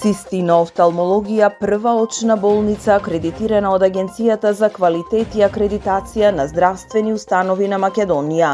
Систина офталмологија прва очна болница акредитирана од Агенцијата за квалитет и акредитација на здравствени установи на Македонија.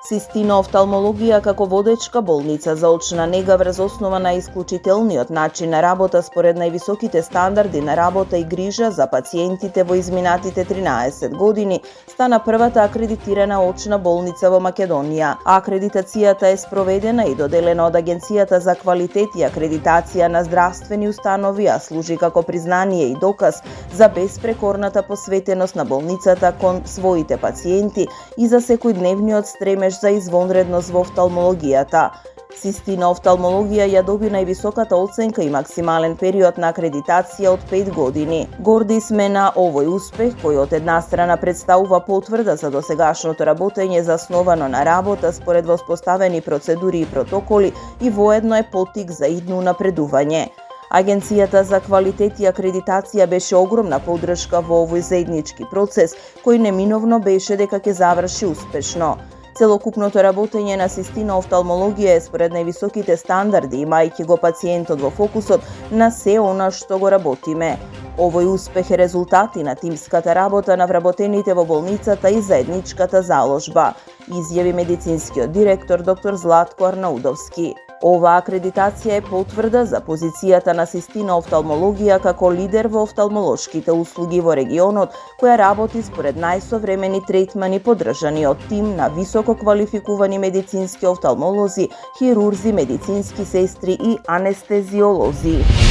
Систина офталмологија како водечка болница за очна нега врз основа на исклучителниот начин на работа според највисоките стандарди на работа и грижа за пациентите во изминатите 13 години стана првата акредитирана очна болница во Македонија. Акредитацијата е спроведена и доделена од Агенцијата за квалитет и акредитација на здравствени установи, а служи како признание и доказ за безпрекорната посветеност на болницата кон своите пациенти и за секојдневниот стремеж за извонредност во офталмологијата. Систина офталмологија ја доби највисоката оценка и максимален период на акредитација од 5 години. Горди сме на овој успех, кој од една страна представува потврда за досегашното работење засновано на работа според воспоставени процедури и протоколи и воедно е поттик за идно напредување. Агенцијата за квалитет и акредитација беше огромна поддршка во овој заеднички процес, кој неминовно беше дека ќе заврши успешно. Целокупното работење на Систина офталмологија е според највисоките стандарди, имајќи го пациентот во фокусот на се она што го работиме. Овој успех е резултат и на тимската работа на вработените во болницата и заедничката заложба, изјави медицинскиот директор доктор Златко Арнаудовски. Оваа акредитација е потврда за позицијата на Систина офталмологија како лидер во офталмолошките услуги во регионот, која работи според најсовремени третмани поддржани од тим на високо квалификувани медицински офталмолози, хирурзи, медицински сестри и анестезиолози.